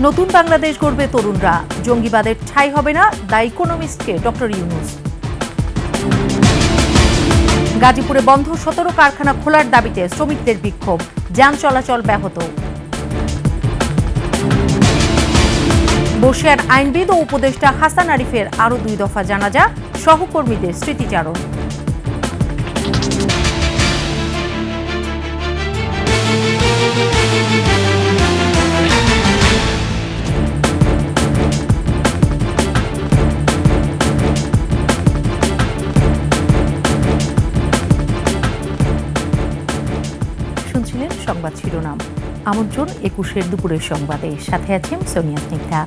নতুন বাংলাদেশ গড়বে তরুণরা, জঙ্গিবাদের ঠাঁই হবে না, দ্য ইকোনমিস্টকে ডক্টর ইউনূস। গাজীপুরে বন্ধ 17 কারখানা খোলার দাবিতে শ্রমিকদের বিক্ষোভ, যান চলাচল ব্যাহত। বর্ষিয়ান আইনবিদ ও উপদেষ্টা হাসান আরিফের আরও 2 দফা জানাজা, সহকর্মীদের স্মৃতিচারণ। শুনছিলেন সংবাদ শিরোনাম। আমন্ত্রণ 21-এর দুপুরের সংবাদে, সাথে আছেন সোনিয়া স্নিগ্ধা।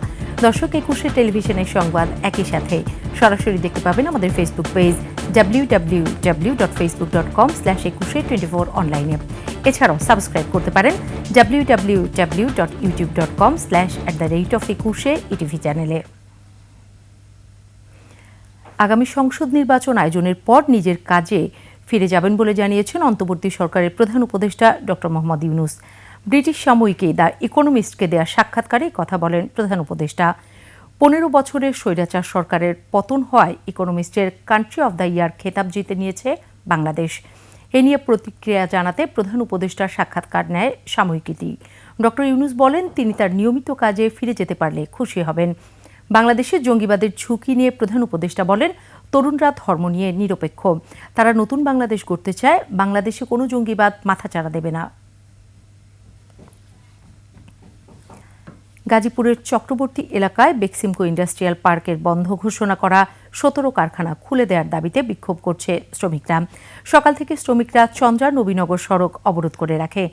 দর্শক, 21-এর টেলিভিশনের সংবাদ একই সাথে সরাসরি দেখতে পাবেন আমাদের ফেসবুক পেজ www.facebook.com/2124 অনলাইনে। এছাড়াও সাবস্ক্রাইব করতে পারেন www.youtube.com/@21 ইটিভি চ্যানেলে। আগামী সংসদ নির্বাচন আয়োজনের পর নিজের কাজে ফিরে যাবেন বলে জানিয়েছেন অন্তর্বর্তী সরকারের প্রধান উপদেষ্টা ডক্টর মোহাম্মদ ইউনূস। ব্রিটিশ সাময়িকী দ্য ইকোনমিস্টকে দেয়া সাক্ষাৎকারে কথা বলেন প্রধান উপদেষ্টা। 15 বছরের স্বৈরাচার সরকারের পতন হওয়ায় ইকোনমিস্টের কান্ট্রি অব দ্য ইয়ার খেতাব জিতে নিয়েছে বাংলাদেশ। এ নিয়ে প্রতিক্রিয়া জানাতে প্রধান উপদেষ্টার সাক্ষাৎকার নেয় সাময়িকীটি। ডক্টর ইউনূস বলেন, তিনি তার নিয়মিত কাজে ফিরে যেতে পারলে খুশি হবেন। বাংলাদেশে জঙ্গিবাদের ঝুঁকি নিয়ে প্রধান উপদেষ্টা বলেন, তরুণরা ধর্ম নিয়ে নিরপেক্ষ, তারা নতুন বাংলাদেশ গড়তে চায়, বাংলাদেশে কোনো জঙ্গিবাদ মাথাচাড়া দেবে না। গাজীপুরের চক্রবর্তী এলাকায় বেক্সিমকো ইন্ডাস্ট্রিয়াল পার্কের বন্ধ ঘোষণা করা 17 কারখানা খুলে দেওয়ার দাবিতে বিক্ষোভ করছে শ্রমিকরা। সকাল থেকে শ্রমিকরা চন্দ্রা নবীনগর সড়ক অবরোধ করে রাখে।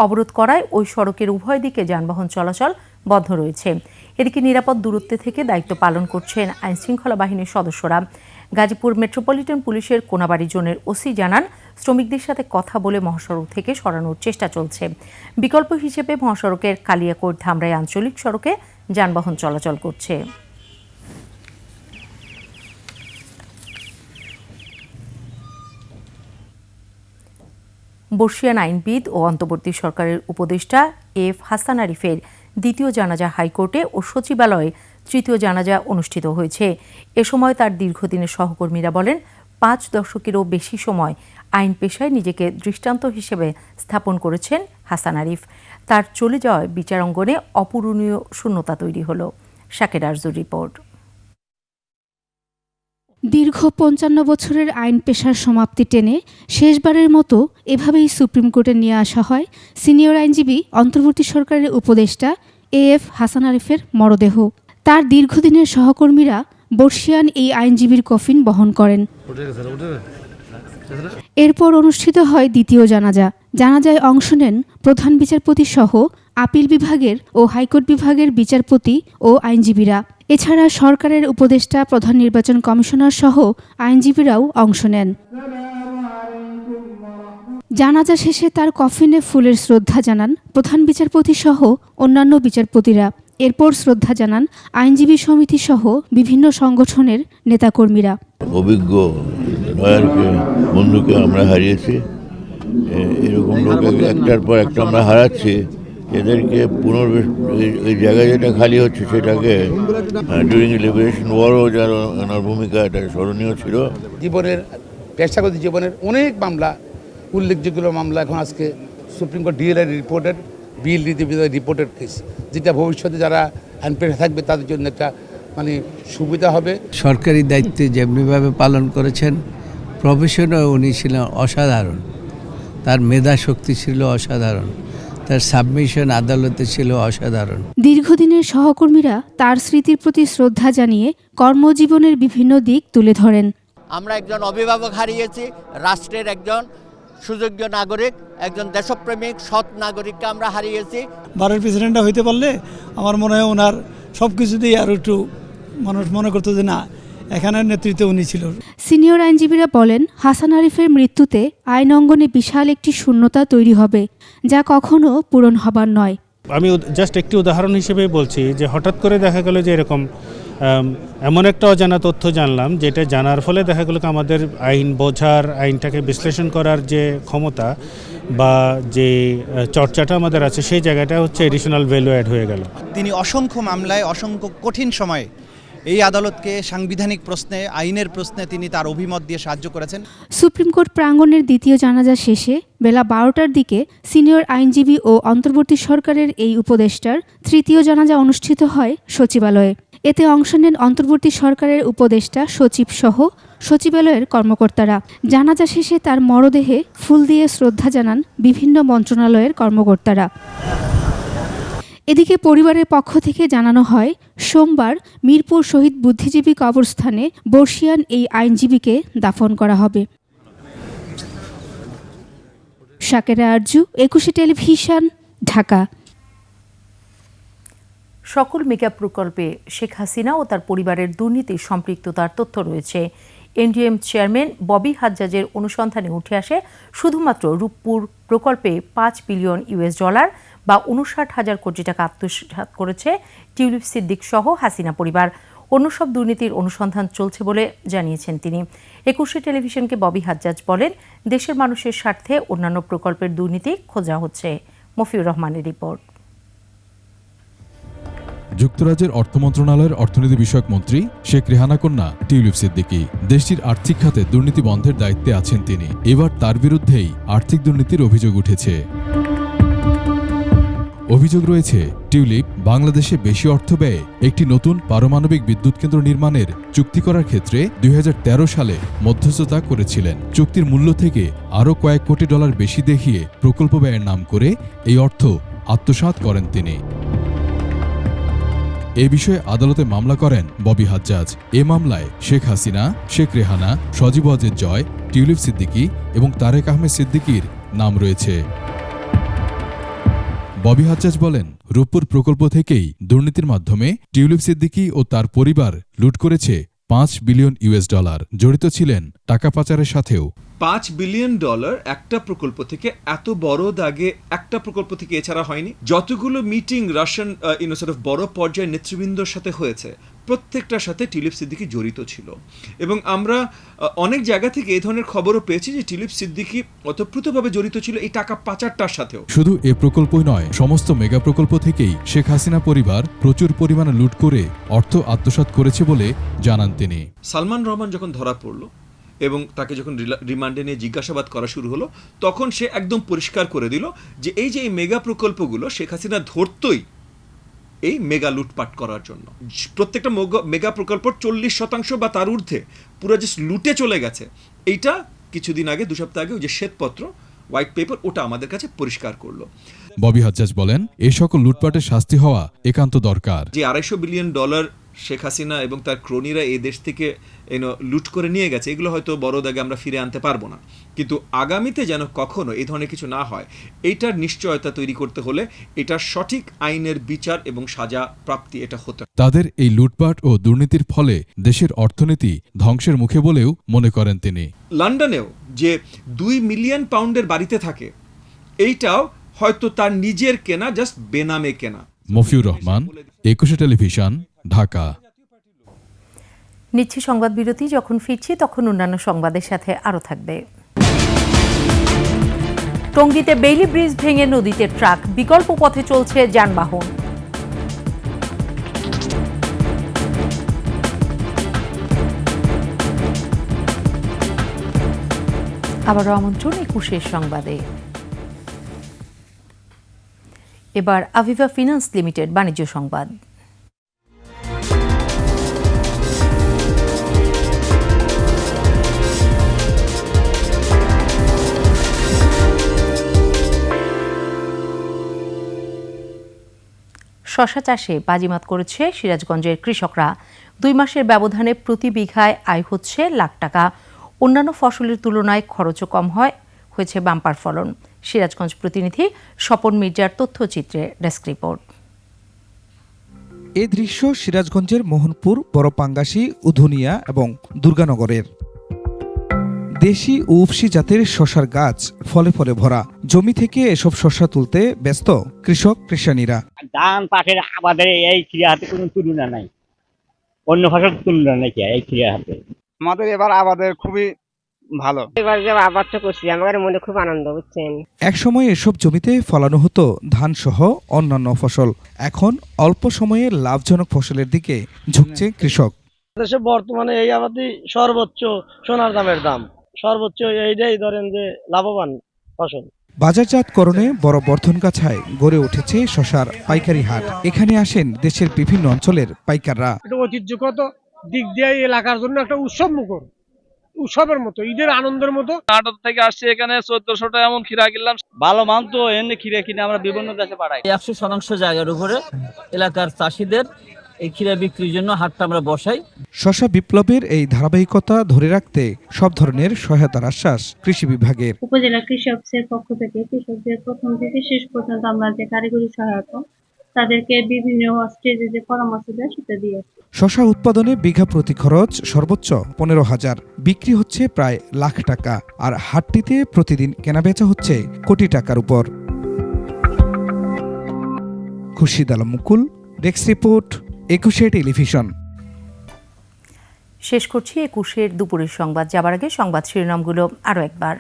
অবরোধ করায় ওই সড়কের উভয় দিকে যানবাহন চলাচল বন্ধ রয়েছে। এদিকে নিরাপদ দূরত্বে থেকে দায়িত্ব পালন করছেন আইনশৃঙ্খলা বাহিনীর সদস্যরা। গাজীপুর মেট্রোপলিটন পুলিশের কোনাবাড়ি জোনের ওসি জানান, শ্রমিকদের সাথে কথা বলে মহাসড়ক থেকে সরানোর চেষ্টা চলছে। বিকল্প হিসেবে মহাসড়কের কালিয়াকোট ধামরাই আঞ্চলিক সড়কে যানবাহন চলাচল করছে। বর্ষিয়ান আইনবিদ ও অন্তর্বর্তী সরকারের উপদেষ্টা এফ হাসান আরিফের দ্বিতীয় জানাজা হাইকোর্টে ও সচিবালয়ে তৃতীয় জানাজা অনুষ্ঠিত হয়েছে। এ সময় তার দীর্ঘদিনের সহকর্মীরা বলেন, 5 দশকেরও বেশি সময় আইন পেশায় নিজেকে দৃষ্টান্ত হিসেবে স্থাপন করেছেন হাসান আরিফ। তার চলে যাওয়ায় বিচার অঙ্গনে অপূরণীয় শূন্যতা তৈরি হল। শাকের আরজুর রিপোর্ট। দীর্ঘ 55 বছরের আইন পেশার সমাপ্তি টেনে শেষবারের মতো এভাবেই সুপ্রিম কোর্টে নিয়ে আসা হয় সিনিয়র আইনজীবী অন্তর্বর্তী সরকারের উপদেষ্টা এএফ হাসান আরিফের মরদেহ। তার দীর্ঘদিনের সহকর্মীরা বর্ষিয়ান এই আইনজীবীর কফিন বহন করেন। এরপর অনুষ্ঠিত হয় দ্বিতীয় জানাজা। জানাজায় অংশ নেন প্রধান বিচারপতি সহ আপিল বিভাগের ও হাইকোর্ট বিভাগের বিচারপতি ও আইনজীবীরা। এছাড়া সরকারের উপদেষ্টা, প্রধান নির্বাচন কমিশনার সহ আইনজীবীরাও অংশ নেন। জানাজা শেষে তার কফিনে ফুলের শ্রদ্ধা জানান প্রধান বিচারপতি সহ অন্যান্য বিচারপতিরা। এরপর শ্রদ্ধা জানান আইনজীবী সমিতি সহ বিভিন্ন সংগঠনের নেতাকর্মীরা। অভিজ্ঞ লয়ারকে, বন্ধুকে আমরা হারিয়েছি। এরকম লোক একটার পর একটা আমরা হারাচ্ছি। এদেরকে এই জায়গায় যেটা খালি হচ্ছে সেটাকে ডিউরিং লিবারেশন ওয়ারও যার ওনার ভূমিকা এটা স্মরণীয় ছিল। জীবনের পেশাগত জীবনের অনেক মামলা, উল্লেখযোগ্য মামলা এখন আজকে সুপ্রিম কোর্ট ডিএলআই রিপোর্টেড বিল রিপোর্টেড কেস, যেটা ভবিষ্যতে যারা আইন পেশা থাকবে তাদের জন্য একটা সুবিধা হবে। সরকারি দায়িত্বে যেমনিভাবে পালন করেছেন, প্রফেশনে উনি ছিলেন অসাধারণ। তার মেধা শক্তি ছিল অসাধারণ, তার সাবমিশন আদালতে ছিল অসাধারণ। দীর্ঘদিনের সহকর্মীরা তার স্মৃতির প্রতি শ্রদ্ধা জানিয়ে কর্মজীবনের বিভিন্ন দিক তুলে ধরেন। আমরা একজন অভিভাবক হারিয়েছি, রাষ্ট্রের একজন সুযোগ্য নাগরিক, একজন দেশপ্রেমিক সৎ নাগরিককে আমরা হারিয়েছি। বারের প্রেসিডেন্টটা হইতে পারলে আমার মনে হয় ওনার সব কিছুতেই আরও একটু মানুষ মনে করতো যে না, এখানের নেতৃত্বে উনি ছিল। সিনিয়র আইনজীবীরা বলেন, হাসান আরিফের মৃত্যুতে আইন অঙ্গনে বিশাল একটি শূন্যতা তৈরি হবে, যা কখনো পূরণ হবার নয়। আমি জাস্ট একটি উদাহরণ হিসেবে বলছি যে হঠাৎ করে দেখা গেল যে এরকম এমন একটা অজানা তথ্য জানলাম, যেটা জানার ফলে দেখা গেল আমাদের আইন বোঝার, আইনটাকে বিশ্লেষণ করার যে ক্ষমতা, বা যে চর্চাটা আমাদের আছে সেই জায়গাটা হচ্ছে এডিশনাল ভ্যালু অ্যাড হয়ে গেল। তিনি অসংখ্য মামলায় অসংখ্য কঠিন সময়ে এই আদালতকে সাংবিধানিক প্রশ্নে, আইনের প্রশ্নে তিনি তার অভিমত দিয়ে সাহায্য করেছেন। সুপ্রিম কোর্ট প্রাঙ্গণের দ্বিতীয় জানাজা শেষে বেলা 12টার দিকে সিনিয়র আইনজীবী ও অন্তর্বর্তী সরকারের এই উপদেষ্টার তৃতীয় জানাজা অনুষ্ঠিত হয় সচিবালয়ে। এতে অংশ নেন অন্তর্বর্তী সরকারের উপদেষ্টা সচিব সহ সচিবালয়ের কর্মকর্তারা। জানাজা শেষে তার মরদেহে ফুল দিয়ে শ্রদ্ধা জানান বিভিন্ন মন্ত্রণালয়ের কর্মকর্তারা। এদিকে পরিবারের পক্ষ থেকে জানানো হয়, সোমবার মিরপুর শহীদ বুদ্ধিজীবী কবরস্থানে বর্ষিয়ান এই আইনজীবীকে দাফন করা হবে। শাকেরা আরজু, 21 টেলিভিশন, ঢাকা। সকল মেগা প্রকল্পে শেখ হাসিনা ও তার পরিবারের দুর্নীতির সম্পৃক্ততার তথ্য রয়েছে। এনডিএম চেয়ারম্যান ববি হাজ্জাজের অনুসন্ধানে উঠে আসে শুধুমাত্র রূপপুর প্রকল্পে $5 বিলিয়ন বা 59,000 কোটি টাকা আত্মসাৎ করেছে টিউলিপ সিদ্দিক সহ হাসিনা পরিবার। অন্য সব দুর্নীতির অনুসন্ধান চলছে বলে জানিয়েছেন তিনি। 21 টেলিভিশনকে ববি হাজ্জাজ বলেন, দেশের মানুষের স্বার্থে অন্যান্য প্রকল্পের দুর্নীতি খোঁজা হচ্ছে। মফিউর রহমানের রিপোর্ট। যুক্তরাজ্যের অর্থ মন্ত্রণালয়ের অর্থনীতি বিষয়ক মন্ত্রী শেখ রেহানা কন্যা টিউলিপ সিদ্দিকী দেশটির আর্থিক খাতে দুর্নীতি বন্ধের দায়িত্বে আছেন তিনি। এবার তার বিরুদ্ধেই আর্থিক দুর্নীতির অভিযোগ উঠেছে। অভিযোগ রয়েছে, টিউলিপ বাংলাদেশে বেশি অর্থ ব্যয়ে একটি নতুন পারমাণবিক বিদ্যুৎ কেন্দ্র নির্মাণের চুক্তি করার ক্ষেত্রে 2013 সালে মধ্যস্থতা করেছিলেন। চুক্তির মূল্য থেকে আরও কয়েক কোটি ডলার বেশি দেখিয়ে প্রকল্প ব্যয়ের নাম করে এই অর্থ আত্মসাৎ করেন তিনি। এ বিষয়ে আদালতে মামলা করেন ববি হাজ্জাজ। এ মামলায় শেখ হাসিনা, শেখ রেহানা, সজীব ওয়াজেদ জয়, টিউলিপ সিদ্দিকী এবং তারেক আহমেদ সিদ্দিকীর নাম রয়েছে। ববি হাজ্জাজ বলেন, রূপপুর প্রকল্প থেকেই দুর্নীতির মাধ্যমে টিউলিপ সিদ্দিকী ও তার পরিবার লুট করেছে $5 বিলিয়ন। জড়িত ছিলেন টাকা পাচারের সাথেও। $5 বিলিয়ন একটা প্রকল্প থেকে, এত বড় দাগে একটা প্রকল্প থেকে এছাড়া হয়নি। যতগুলো মিটিং রাশিয়ান বড় পর্যায়ের নেতৃবৃন্দর সাথে হয়েছে, প্রত্যেকটার সাথে টিউলিপ সিদ্দিকী জড়িত ছিল। এবং আমরা অনেক জায়গা থেকে এই ধরনের খবরও পেয়েছি যে টিউলিপ সিদ্দিকী ওতপ্রোতভাবে জড়িত ছিল এই টাকা পাচারটার সাথেও। শুধু এ প্রকল্পই নয়, সমস্ত মেগা প্রকল্প থেকেই শেখ হাসিনা পরিবার প্রচুর পরিমাণে লুট করে অর্থ আত্মসাৎ করেছে বলে জানান তিনি। সালমান রহমান যখন ধরা পড়ল এবং তাকে যখন রিমান্ডে নিয়ে জিজ্ঞাসাবাদ করা শুরু হলো, তখন সে একদম পরিষ্কার করে দিল যে এই মেগা প্রকল্পগুলো শেখ হাসিনা ধরতই এই মেগা লুটপাট করার জন্য। প্রত্যেকটা মেগা প্রকল্প 40% বা তার ঊর্ধ্বে পুরো যে লুটে চলে গেছে, এইটা কিছুদিন আগে, 2 সপ্তাহ আগে ওই যে শ্বেতপত্র, হোয়াইট পেপার, ওটা আমাদের কাছে পরিষ্কার করলো। ববি হাজ্জাজ বলেন, এ সকল লুটপাটের শাস্তি হওয়া একান্ত দরকার। যে $250 বিলিয়ন শেখ হাসিনা এবং তার ক্রোনিরা এই দেশ থেকে লুট করে নিয়ে গেছে, এগুলো হয়তো বড় দাগে আমরা ফিরে আনতে পারবো না, কিন্তু আগামীতে যেন কখনো এই ধরনের কিছু না হয়, এইটার নিশ্চয়তা তৈরি করতে হলে এটার সঠিক আইনের বিচার এবং সাজা প্রাপ্তি এটা হতে। তাদের এই লুটপাট ও দুর্নীতির ফলে দেশের অর্থনীতি ধ্বংসের মুখে বলেও মনে করেন তিনি। লন্ডনেও যে 2 মিলিয়ন পাউন্ডের বাড়িতে থাকে, এইটাও হয়তো তার নিজের কেনা, জাস্ট বেনামে কেনা। মফিউর রহমান, 21 টেলিভিশন, ঢাকা। নিচ্ছি সংবাদ বিরতি। যখন ফিরছি তখন অন্যান্য সংবাদের সাথে আরও থাকবে। টঙ্গীতে বেইলি ব্রিজ ভেঙে নদীতে ট্রাক, বিকল্প পথে চলছে যানবাহন। আবারও আমন্ত্রণ 21 সংবাদে। এবার আভিভা ফিন্যান্স লিমিটেড বাণিজ্য সংবাদ। শশা চাষে বাজিমাত করেছে সিরাজগঞ্জের কৃষকরা। 2 মাসের ব্যবধানে প্রতি বিঘায় আয় হচ্ছে লাখ টাকা। অন্যান্য ফসলের তুলনায় খরচও কম হয়েছে বাম্পার ফলন। সিরাজগঞ্জ প্রতিনিধি স্বপন মির্জার তথ্যচিত্রে ডেস্ক রিপোর্ট। এ দৃশ্য সিরাজগঞ্জের মোহনপুর, বড়পাঙ্গাসী, উধুনিয়া এবং দুর্গানগরের। দেশি ও উপসি জাতের শশার গাছ ফলে ফলে ভরা। জমি থেকে এসব শশা তুলতে ব্যস্ত কৃষক কৃষানীরা। ধান পাটের আবাদের এই ক্রিয়া হাতে কোনো তুলনা নাই, অন্য ফসল তুলনা নাই এই ক্রিয়া হাতে। আমাদের এবার আবাদের খুবই ভালো। এবার যে আবাদ করছি আমার মনে খুব আনন্দ, বুঝছেন। একসময় এসব জমিতে ফলানো হতো ধান সহ অন্যান্য ফসল। এখন অল্প সময়ে লাভজনক ফসলের দিকে ঝুঁকছে কৃষক। দেশে বর্তমানে এই আবাদই সর্বোচ্চ সোনার দামের দাম, সর্বোচ্চ এইটাই ধরেন যে লাভবান ফসল। বাজারজাতকরণে বড় বর্ধনগাছায় গড়ে উঠেছে শসার পাইকারি হাট। এখানে আসেন দেশের বিভিন্ন অঞ্চলের পাইকাররা। এটা ঐতিহ্যগত দিক দিয়ে এলাকার জন্য একটা উৎসব মুখর, উৎসবের মতো, ঈদের আনন্দের মতো। নাটোর থেকে আসছে এখানে 1400 টাকা এমন খিরা কিনলাম। ভালো মান তো এনে খিরা কিনে আমরা বিভিন্ন দেশে পাঠাই। 100% জায়গার উপরে এলাকার চাষিদের এই খিরা বিক্রির জন্য হাটটা আমরা বসাই। শসা বিপ্লবের এই ধারাবাহিকতা ধরে রাখতে সব ধরনের সহায়তার আশ্বাস কৃষি বিভাগের। উপজেলা কৃষি অফিসের পক্ষ থেকে কৃষকদের প্রথম থেকে শেষ পর্যন্ত আমরা যে কারিগরি সহায়তা, তাদেরকে বিভিন্ন স্টেজে যে পরামর্শ দেয় সেটা দিয়ে। শসা উৎপাদনে বিঘা প্রতি খরচ সর্বোচ্চ 15,000, বিক্রি হচ্ছে প্রায় লাখ টাকা। আর হাটটিতে প্রতিদিন কেনাবেচা হচ্ছে কোটি টাকার উপর। খুরশিদ আলম মুকুল, ডেস্ক রিপোর্ট, 21 টেলিভিশন। শেষ করছি 21 দুপুরের সংবাদ। যাবার আগে সংবাদ শিরোনামগুলো আরও একবার।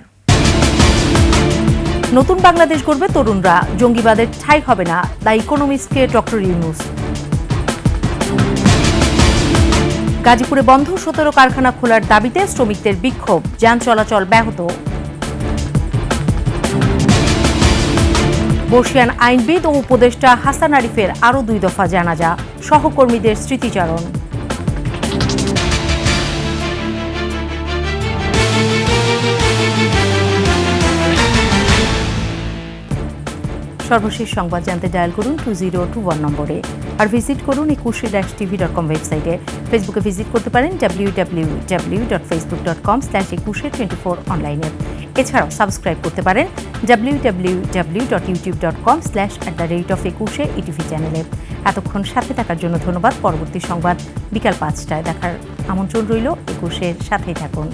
নতুন বাংলাদেশ গড়বে তরুণরা, জঙ্গিবাদের ঠাঁই হবে না, দ্য ইকোনমিস্টকে ডক্টর ইউনূস। গাজীপুরে বন্ধ 17 কারখানা খোলার দাবিতে শ্রমিকদের বিক্ষোভ, যান চলাচল ব্যাহত। বর্ষিয়ান আইনবিদ ও উপদেষ্টা হাসান আরিফের আরও 2 দফা জানাজা, সহকর্মীদের স্মৃতিচারণ। সর্বশেষ সংবাদ জানতে ডায়াল করুন 2021 নম্বরে, আর ভিজিট করুন 21-tv.com ওয়েবসাইটে। ফেসবুকে ভিজিট করতে পারেন www.facebook.com/2124 অনলাইনে। এছাড়াও সাবস্ক্রাইব করতে পারেন www.youtube.com/@21 ETV চ্যানেলে। এতক্ষণ সাথে থাকার জন্য ধন্যবাদ। পরবর্তী সংবাদ বিকাল 5টায় দেখার আমন্ত্রণ রইল। 21-এর সাথেই থাকুন।